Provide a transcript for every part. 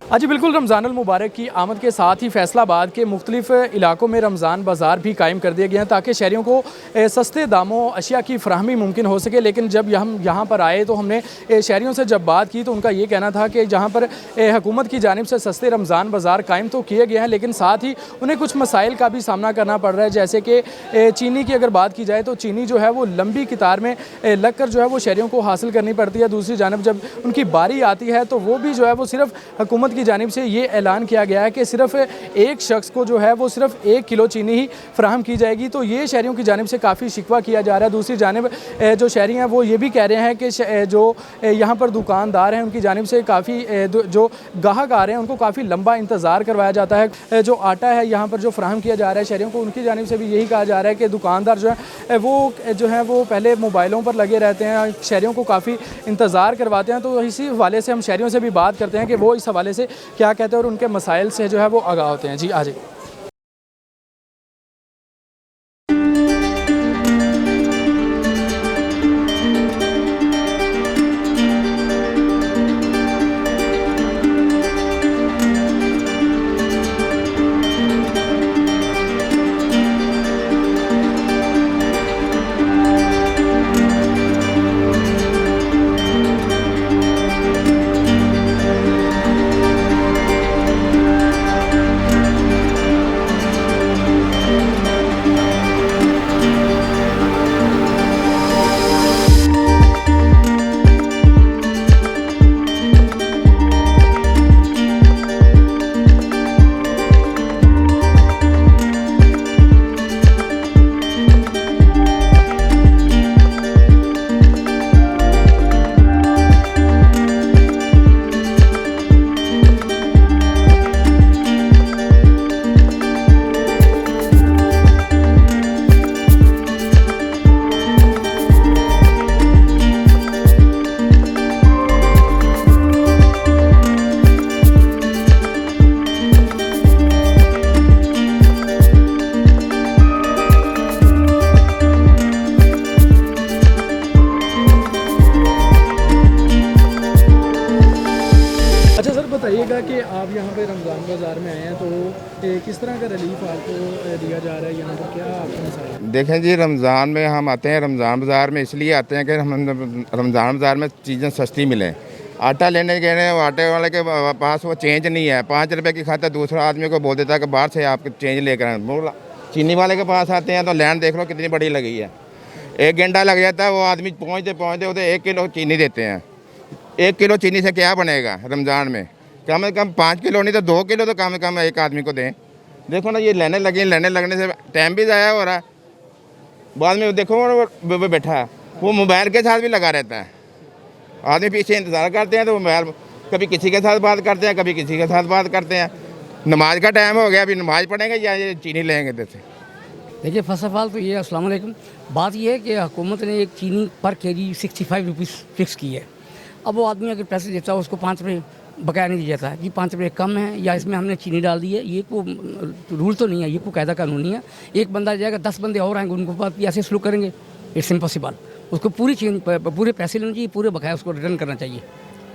जी बिल्कुल, रमज़ानुल मुबारक की आमद के साथ ही फैसलाबाद के मुख्तलिफ़ इलाकों में रमज़ान बाज़ार भी कायम कर दिए गए हैं ताकि शहरियों को सस्ते दामों अशिया की फ़राहमी मुमकिन हो सके। लेकिन जब हम यहाँ पर आए तो हमने शहरियों से जब बात की तो उनका ये कहना था कि जहाँ पर हुकूमत की जानिब से सस्ते रमज़ान बाज़ार कायम तो किए गए हैं, लेकिन साथ ही उन्हें कुछ मसाइल का भी सामना करना पड़ रहा है। जैसे कि चीनी की अगर बात की जाए तो चीनी जो है वो लंबी कतार में लग कर जो है वो शहरियों को हासिल करनी पड़ती है। दूसरी जानब जब उनकी बारी आती है तो वो भी जो है वो सिर्फ हुकूमत की जानिब से ये ऐलान किया गया है कि सिर्फ एक शख्स को जो है वो सिर्फ 1 किलो चीनी ही फराहम की जाएगी। तो ये शहरियों की जानिब से काफ़ी शिकवा किया जा रहा है। दूसरी जानिब जो शहरी हैं वो ये भी कह रहे हैं कि जो यहाँ पर दुकानदार हैं उनकी जानिब से काफ़ी जो गाहक आ रहे हैं उनको काफ़ी लंबा इंतज़ार करवाया जाता है। जो आटा है यहाँ पर जो फराहम किया जा रहा है शहरियों को, उनकी जानिब से भी यही कहा जा रहा है कि दुकानदार जो है वो पहले मोबाइलों पर लगे रहते हैं, शहरियों को काफ़ी इंतज़ार करवाते हैं। तो इसी हवाले से हम शहरियों से भी बात करते हैं कि वो इस हवाले से क्या कहते हैं और उनके मसाइल से जो है वो आगाह होते हैं। जी आ जाइए। अच्छा सर, बताइएगा कि आप यहाँ पे रमज़ान बाज़ार में आए हैं तो किस तरह का रिलीफ आपको दिया जा रहा है यहाँ पर, क्या आपका मसाला है? देखें जी, रमज़ान में हम आते हैं, रमज़ान बाज़ार में इसलिए आते हैं कि हम रमज़ान बाज़ार में चीज़ें सस्ती मिलें। आटा लेने गए हैं, आटे वाले के पास वो चेंज नहीं है, 5 रुपये की खाता दूसरा आदमी को बोल देता है कि बाहर से आप चेंज लेकर आए। बोला चीनी वाले के पास आते हैं तो लाइन देख लो कितनी बड़ी लगी है, 1 घंटा लग जाता है। वो आदमी पहुँचते पहुँचते उधर 1 किलो चीनी देते हैं। 1 किलो चीनी से क्या बनेगा रमज़ान में? कम से कम 5 किलो नहीं तो 2 किलो तो कम से कम एक आदमी को दें। देखो ना, ये लेने लगने से टाइम भी ज़ाया हो रहा है। बाद में देखो वो बैठा है, वो मोबाइल के साथ भी लगा रहता है। आदमी पीछे इंतज़ार करते हैं तो मोबाइल, कभी किसी के साथ बात करते हैं, कभी किसी के साथ बात करते हैं। नमाज का टाइम हो गया, अभी नमाज पढ़ेंगे या ये चीनी लेंगे जैसे। देखिए, फर्स्ट ऑफ ऑल तो ये अस्सलाम वालेकुम, बात ये है कि हुकूमत ने एक चीनी पर केजी 65 रुपीज़ फिक्स की है। अब वो आदमी अगर पैसे देता है उसको 5 रुपये बकाया नहीं दिया जाता है कि 5 रुपये कम है या इसमें हमने चीनी डाल दी है। ये को रूल तो नहीं है, ये को कायदा कानून नहीं है। एक बंदा जाएगा, 10 बंदे और आएंगे, उनको बात ऐसे सलूक करेंगे, इट्स इम्पॉसिबल। उसको पूरी चीनी, पूरे पैसे लेने चाहिए, पूरे बकाया उसको रिटर्न करना चाहिए,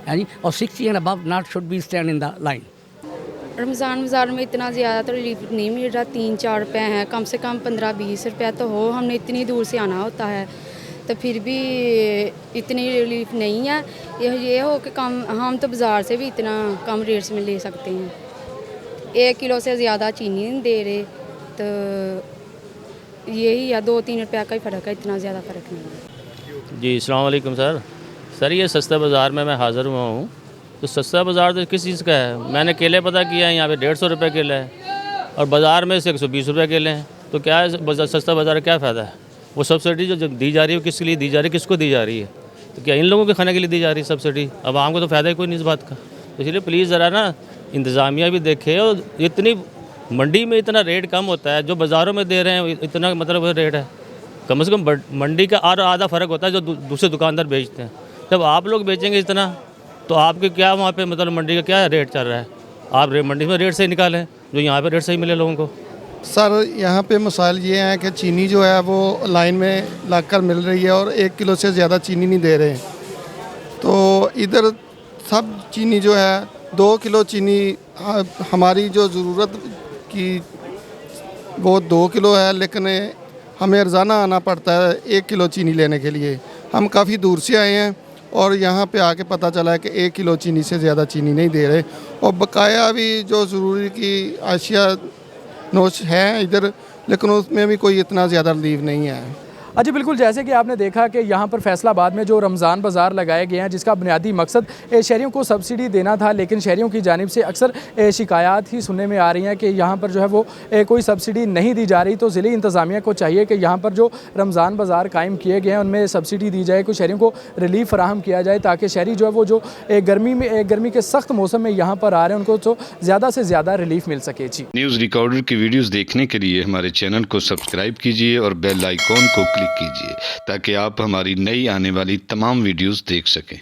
है जी। और 60 and above not should be stand in the line. Ramzan बाज़ार में इतना ज़्यादा तो रिलीफ नहीं मिल रहा, 3-4 रुपये हैं, कम से कम 15-20 रुपया तो हो। हमने इतनी दूर से आना होता है तो फिर भी इतनी रिलीफ नहीं है। ये हो कि कम, हम तो बाज़ार से भी इतना कम रेट्स में ले सकते हैं। 1 किलो से ज़्यादा चीनी नहीं दे रहे, तो यही है, 2-3 रुपया का ही फ़र्क है, इतना ज़्यादा फ़र्क नहीं है। जी अस्सलाम वालेकुम सर, ये सस्ता बाज़ार में मैं हाज़िर हुआ हूँ। तो सस्ता बाज़ार तो किस चीज़ का है? मैंने केले पता किया है, यहाँ पे 150 रुपये केला है और बाज़ार में से 120 रुपये केले हैं। तो क्या है सस्ता बाज़ार, क्या फ़ायदा है? वो सब्सिडी जो दी जा रही है वो किसके लिए दी जा रही है, किसको दी जा रही है? तो क्या इन लोगों के खाने के लिए दी जा रही है सब्सिडी? अब आम को तो फ़ायदा ही कोई नहीं इस बात का। तो इसलिए प्लीज़ ज़रा ना इंतज़ामिया भी देखे। और इतनी मंडी में इतना रेट कम होता है, जो बाज़ारों में दे रहे हैं इतना मतलब रेट है, कम से कम मंडी का और आधा फ़र्क होता है जो दूसरे दुकानदार बेचते हैं। जब आप लोग बेचेंगे इतना तो आपके क्या वहाँ पे मतलब मंडी का क्या रेट चल रहा है? आप मंडी में रेट सही निकालें, जो यहाँ पे रेट सही मिले लोगों को। सर, यहाँ पे मसाइल ये हैं कि चीनी जो है वो लाइन में लगकर मिल रही है और 1 किलो से ज़्यादा चीनी नहीं दे रहे हैं। तो इधर सब चीनी जो है 2 किलो चीनी हमारी जो ज़रूरत की वो 2 किलो है, लेकिन हमें रोज़ाना आना पड़ता है 1 किलो चीनी लेने के लिए। हम काफ़ी दूर से आए हैं और यहाँ पे आके पता चला है कि 1 किलो चीनी से ज़्यादा चीनी नहीं दे रहे, और बकाया भी जो ज़रूरी की अशिया नोश है इधर, लेकिन उसमें भी कोई इतना ज़्यादा रिलीफ नहीं है। अच्छा, बिल्कुल जैसे कि आपने देखा कि यहाँ पर फैसलाबाद में जो रमज़ान बाज़ार लगाए गए हैं, जिसका बुनियादी मकसद शहरियों को सब्सिडी देना था, लेकिन शहरियों की जानिब से अक्सर शिकायत ही सुनने में आ रही हैं कि यहाँ पर जो है वो कोई सब्सिडी नहीं दी जा रही। तो ज़िले इंतज़ामिया को चाहिए कि यहाँ पर जो रमज़ान बाज़ार कायम किए गए हैं उनमें सब्सिडी दी जाए, कुछ शहरियों को रिलीफ फराहम किया जाए, ताकि शहरी जो है वो जो गर्मी के सख्त मौसम में यहाँ पर आ रहे हैं उनको तो ज़्यादा से ज़्यादा रिलीफ मिल सके। जी, न्यूज़ रिकॉर्डर की वीडियोस देखने के लिए हमारे चैनल को सब्सक्राइब कीजिए और बेल आइकॉन को क्लिक कीजिए ताकि आप हमारी नई आने वाली तमाम वीडियोस देख सकें।